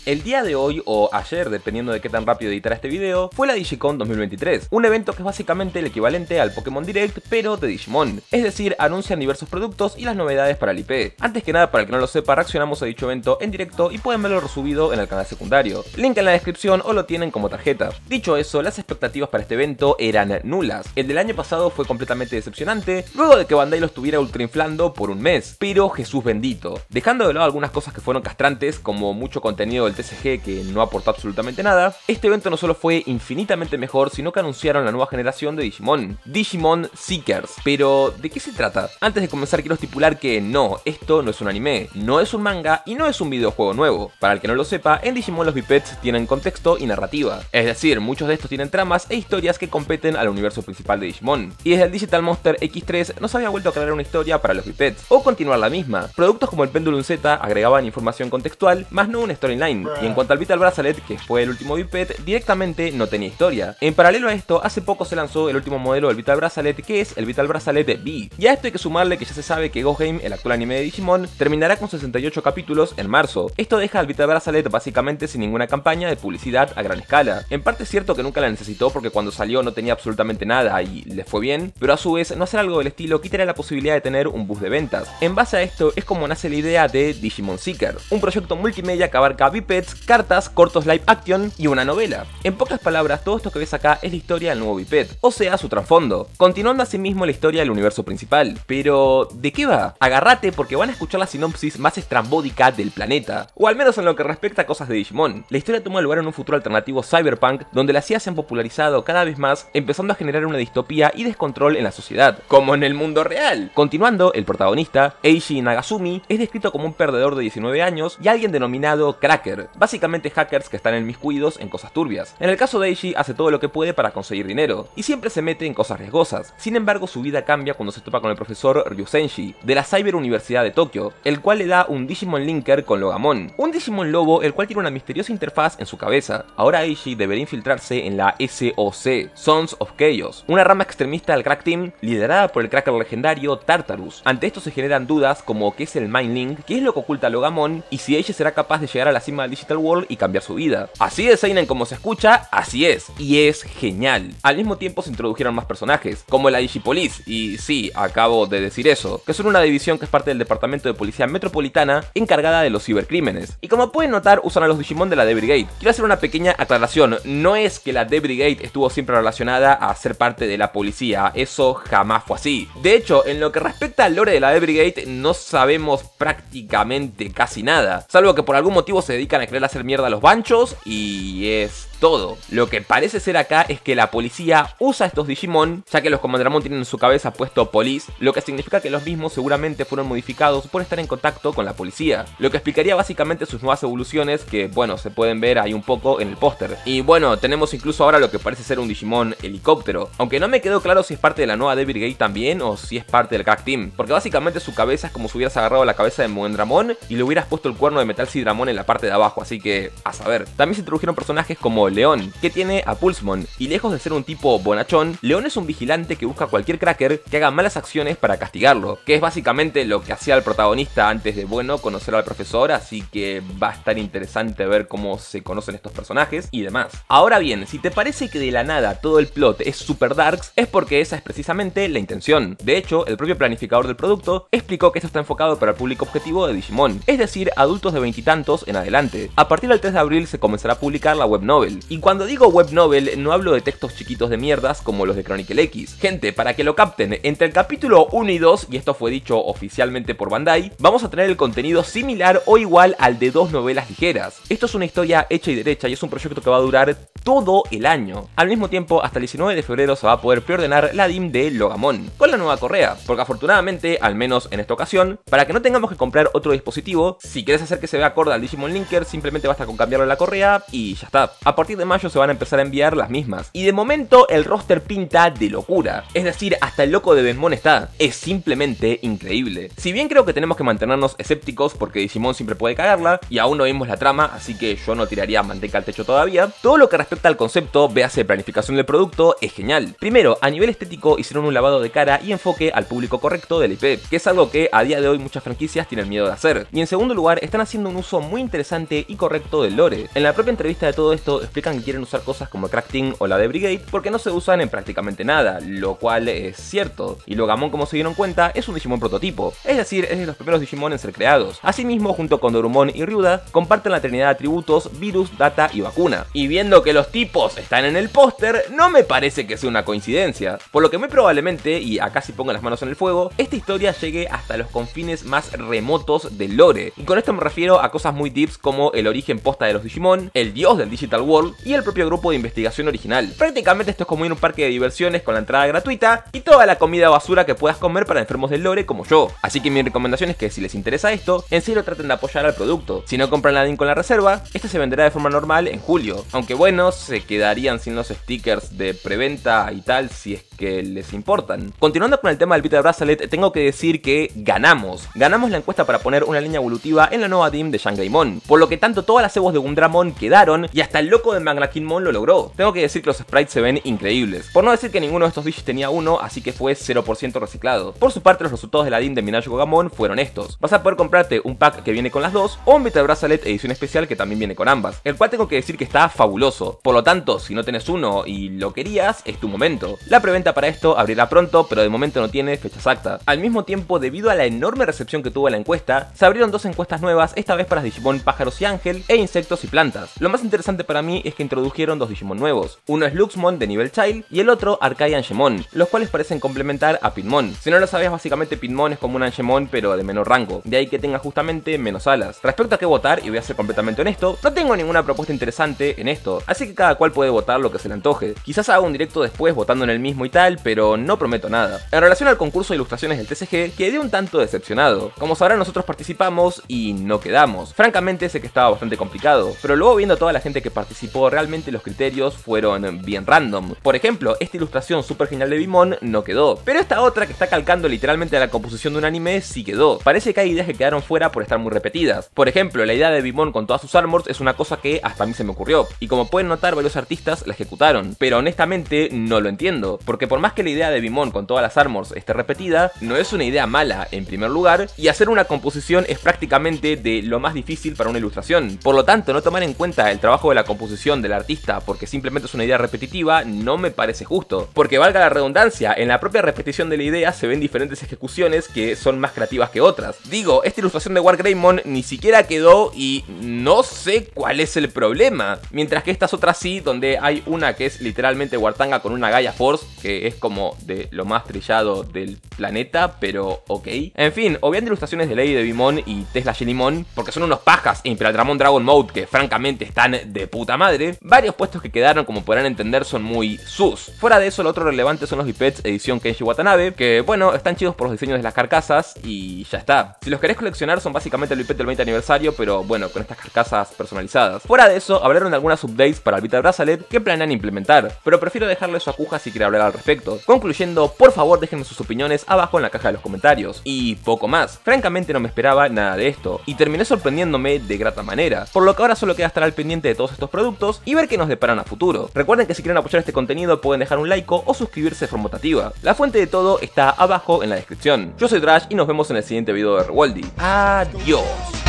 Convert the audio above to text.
El día de hoy, o ayer, dependiendo de qué tan rápido editará este video, fue la Digicon 2023, un evento que es básicamente el equivalente al Pokémon Direct, pero de Digimon. Es decir, anuncian diversos productos y las novedades para el IP. Antes que nada, para el que no lo sepa, reaccionamos a dicho evento en directo y pueden verlo resubido en el canal secundario. Link en la descripción o lo tienen como tarjeta. Dicho eso, las expectativas para este evento eran nulas. El del año pasado fue completamente decepcionante, luego de que Bandai lo estuviera ultrainflando por un mes. Pero Jesús bendito. Dejando de lado algunas cosas que fueron castrantes, como mucho contenido del TCG que no aportó absolutamente nada, este evento no solo fue infinitamente mejor, sino que anunciaron la nueva generación de Digimon, Digimon Seekers. Pero, ¿de qué se trata? Antes de comenzar quiero estipular que no, esto no es un anime, no es un manga y no es un videojuego nuevo. Para el que no lo sepa, en Digimon los Bipeds tienen contexto y narrativa. Es decir, muchos de estos tienen tramas e historias que competen al universo principal de Digimon. Y desde el Digital Monster X3 no se había vuelto a crear una historia para los Bipeds, o continuar la misma. Productos como el Pendulum Z agregaban información contextual, más no una storyline. Y en cuanto al Vital Bracelet, que fue el último Biped, directamente no tenía historia. En paralelo a esto, hace poco se lanzó el último modelo del Vital Bracelet, que es el Vital Bracelet V. Y a esto hay que sumarle que ya se sabe que Ghost Game, el actual anime de Digimon, terminará con 68 capítulos en marzo. Esto deja al Vital Bracelet básicamente sin ninguna campaña de publicidad a gran escala. En parte es cierto que nunca la necesitó porque cuando salió no tenía absolutamente nada y le fue bien, pero a su vez no hacer algo del estilo quitaría la posibilidad de tener un boost de ventas. En base a esto es como nace la idea de Digimon Seeker, un proyecto multimedia que abarca Bipeds, cartas, cortos live action y una novela. En pocas palabras, todo esto que ves acá es la historia del nuevo Biped, o sea, su trasfondo, continuando asimismo la historia del universo principal. Pero, ¿de qué va? Agárrate porque van a escuchar la sinopsis más estrambódica del planeta, o al menos en lo que respecta a cosas de Digimon. La historia toma lugar en un futuro alternativo cyberpunk, donde las IA se han popularizado cada vez más, empezando a generar una distopía y descontrol en la sociedad, como en el mundo real. Continuando, el protagonista, Eiji Nagasumi, es descrito como un perdedor de 19 años y alguien denominado Cracker, básicamente hackers que están enmiscuidos en cosas turbias. En el caso de Eiji, hace todo lo que puede para conseguir dinero, y siempre se mete en cosas riesgosas. Sin embargo, su vida cambia cuando se topa con el profesor Ryusenshi, de la Cyber Universidad de Tokio, el cual le da un Digimon Linker con Logamon, un Digimon lobo el cual tiene una misteriosa interfaz en su cabeza. Ahora Eiji debería infiltrarse en la SOC, Sons of Chaos, una rama extremista del Crack Team liderada por el cracker legendario Tartarus. Ante esto se generan dudas como qué es el Mind Link, qué es lo que oculta Logamon y si Eiji será capaz de llegar a la cima del Digital World y cambiar su vida. Así de seinen como se escucha, así es, y es genial. Al mismo tiempo se introdujeron más personajes, como la Digipolice, y sí, acabo de decir eso, que son una división que es parte del Departamento de Policía Metropolitana encargada de los cibercrímenes. Y como pueden notar, usan a los Digimon de la D-Brigade. Quiero hacer una pequeña aclaración, no es que la D-Brigade estuvo siempre relacionada a ser parte de la policía, eso jamás fue así. De hecho, en lo que respecta al lore de la D-Brigade, no sabemos prácticamente casi nada, salvo que por algún motivo se dedican a querer hacer mierda a los banchos y es todo. Lo que parece ser acá es que la policía usa estos Digimon, ya que los Commandramon tienen en su cabeza puesto Police, lo que significa que los mismos seguramente fueron modificados por estar en contacto con la policía, lo que explicaría básicamente sus nuevas evoluciones que, bueno, se pueden ver ahí un poco en el póster. Y bueno, tenemos incluso ahora lo que parece ser un Digimon helicóptero, aunque no me quedó claro si es parte de la nueva D-Brigade también o si es parte del Crack Team, porque básicamente su cabeza es como si hubieras agarrado la cabeza de Mugendramon y le hubieras puesto el cuerno de Metal Sidramon en la parte de abajo, así que a saber. También se introdujeron personajes como León, que tiene a Pulsemon, y lejos de ser un tipo bonachón, León es un vigilante que busca a cualquier cracker que haga malas acciones para castigarlo, que es básicamente lo que hacía el protagonista antes de, bueno, conocer al profesor, así que va a estar interesante ver cómo se conocen estos personajes y demás. Ahora bien, si te parece que de la nada todo el plot es super darks, es porque esa es precisamente la intención. De hecho, el propio planificador del producto explicó que esto está enfocado para el público objetivo de Digimon, es decir, adultos de veintitantos en adelante. A partir del 3 de abril se comenzará a publicar la web novel, y cuando digo web novel no hablo de textos chiquitos de mierdas como los de Chronicle X. Gente, para que lo capten, entre el capítulo 1 y 2, y esto fue dicho oficialmente por Bandai, vamos a tener el contenido similar o igual al de 2 novelas ligeras. Esto es una historia hecha y derecha y es un proyecto que va a durar todo el año. Al mismo tiempo, hasta el 19 de febrero se va a poder preordenar la DIM de Logamon, con la nueva correa, porque afortunadamente, al menos en esta ocasión, para que no tengamos que comprar otro dispositivo, si quieres hacer que se vea acorde al Digimon Linker, simplemente basta con cambiarle la correa y ya está. A partir de mayo se van a empezar a enviar las mismas, y de momento el roster pinta de locura, es decir, hasta el loco de Benmon está, es simplemente increíble. Si bien creo que tenemos que mantenernos escépticos porque Digimon siempre puede cagarla, y aún no vimos la trama, así que yo no tiraría manteca al techo todavía, todo lo que respecta respecta al concepto, véase planificación del producto, es genial. Primero, a nivel estético hicieron un lavado de cara y enfoque al público correcto del IP, que es algo que a día de hoy muchas franquicias tienen miedo de hacer. Y en segundo lugar, están haciendo un uso muy interesante y correcto del lore. En la propia entrevista de todo esto explican que quieren usar cosas como Crack Team o la de Brigade porque no se usan en prácticamente nada, lo cual es cierto. Y Logamon, como se dieron cuenta, es un Digimon prototipo, es decir, es de los primeros Digimon en ser creados. Asimismo, junto con Dorumon y Ryuda, comparten la trinidad de atributos Virus, Data y Vacuna. Y viendo que los tipos están en el póster, no me parece que sea una coincidencia. Por lo que muy probablemente, y acá sí pongo las manos en el fuego, esta historia llegue hasta los confines más remotos del lore. Y con esto me refiero a cosas muy deeps como el origen posta de los Digimon, el dios del Digital World y el propio grupo de investigación original. Prácticamente esto es como ir a un parque de diversiones con la entrada gratuita y toda la comida basura que puedas comer para enfermos del lore como yo. Así que mi recomendación es que si les interesa esto, en serio traten de apoyar al producto. Si no compran la DIN con la reserva, este se venderá de forma normal en julio. Aunque bueno, se quedarían sin los stickers de preventa y tal si es que les importan. Continuando con el tema del Vita Bracelet, tengo que decir que ganamos la encuesta para poner una línea evolutiva en la nueva DIM de Shangaimon, por lo que tanto todas las Evos de Gundramon quedaron y hasta el loco de Magnakinmon lo logró. Tengo que decir que los sprites se ven increíbles, por no decir que ninguno de estos Digis tenía uno, así que fue 0% reciclado. Por su parte, los resultados de la DIM de Minayo Gogamon fueron estos. Vas a poder comprarte un pack que viene con las dos o un Vita Bracelet edición especial que también viene con ambas, el cual tengo que decir que está fabuloso. Por lo tanto, si no tenés uno y lo querías, es tu momento. La preventa para esto abrirá pronto, pero de momento no tiene fecha exacta. Al mismo tiempo, debido a la enorme recepción que tuvo la encuesta, se abrieron dos encuestas nuevas, esta vez para Digimon Pájaros y Ángel e Insectos y Plantas. Lo más interesante para mí es que introdujeron dos Digimon nuevos. Uno es Luxmon de nivel Child y el otro Arcai Angemon, los cuales parecen complementar a Pinmon. Si no lo sabías, básicamente Pinmon es como un Angemon pero de menor rango, de ahí que tenga justamente menos alas. Respecto a qué votar, y voy a ser completamente honesto, no tengo ninguna propuesta interesante en esto, así que cada cual puede votar lo que se le antoje. Quizás haga un directo después votando en el mismo y tal, pero no prometo nada. En relación al concurso de ilustraciones del TCG, quedé un tanto decepcionado. Como sabrán, nosotros participamos y no quedamos. Francamente sé que estaba bastante complicado, pero luego viendo toda la gente que participó, realmente los criterios fueron bien random. Por ejemplo, esta ilustración súper genial de Bimon no quedó, pero esta otra que está calcando literalmente a la composición de un anime sí quedó. Parece que hay ideas que quedaron fuera por estar muy repetidas. Por ejemplo, la idea de Bimon con todas sus armors es una cosa que hasta a mí se me ocurrió, y como pueden notar, varios artistas la ejecutaron, pero honestamente no lo entiendo, porque por más que la idea de Bimon con todas las armors esté repetida, no es una idea mala en primer lugar, y hacer una composición es prácticamente de lo más difícil para una ilustración. Por lo tanto, no tomar en cuenta el trabajo de la composición del artista porque simplemente es una idea repetitiva no me parece justo, porque valga la redundancia, en la propia repetición de la idea se ven diferentes ejecuciones que son más creativas que otras. Digo, esta ilustración de Wargreymon ni siquiera quedó y no sé cuál es el problema, mientras que estas otras sí, donde hay una que es literalmente Wartanga con una Gaia Force, que es como de lo más trillado del planeta, pero ok. En fin, obviando ilustraciones de Lady de Bimon y Tesla Gennimon, porque son unos pajas e Imperial Dramon Dragon Mode que francamente están de puta madre, varios puestos que quedaron, como podrán entender, son muy sus. Fuera de eso, lo otro relevante son los Bipeds edición Kenji Watanabe, que bueno, están chidos por los diseños de las carcasas y ya está. Si los querés coleccionar son básicamente el Biped del 20 aniversario, pero bueno, con estas carcasas personalizadas. Fuera de eso, hablaron de algunas updates para el Vita Bracelet que planean implementar, pero prefiero dejarle eso a Kuja si quiere hablar al respecto. Concluyendo, por favor déjenme sus opiniones abajo en la caja de los comentarios. Y poco más, francamente no me esperaba nada de esto, y terminé sorprendiéndome de grata manera, por lo que ahora solo queda estar al pendiente de todos estos productos y ver qué nos deparan a futuro. Recuerden que si quieren apoyar este contenido pueden dejar un like o suscribirse de forma rotativa. La fuente de todo está abajo en la descripción. Yo soy Drash y nos vemos en el siguiente video de Rewoldy. Adiós.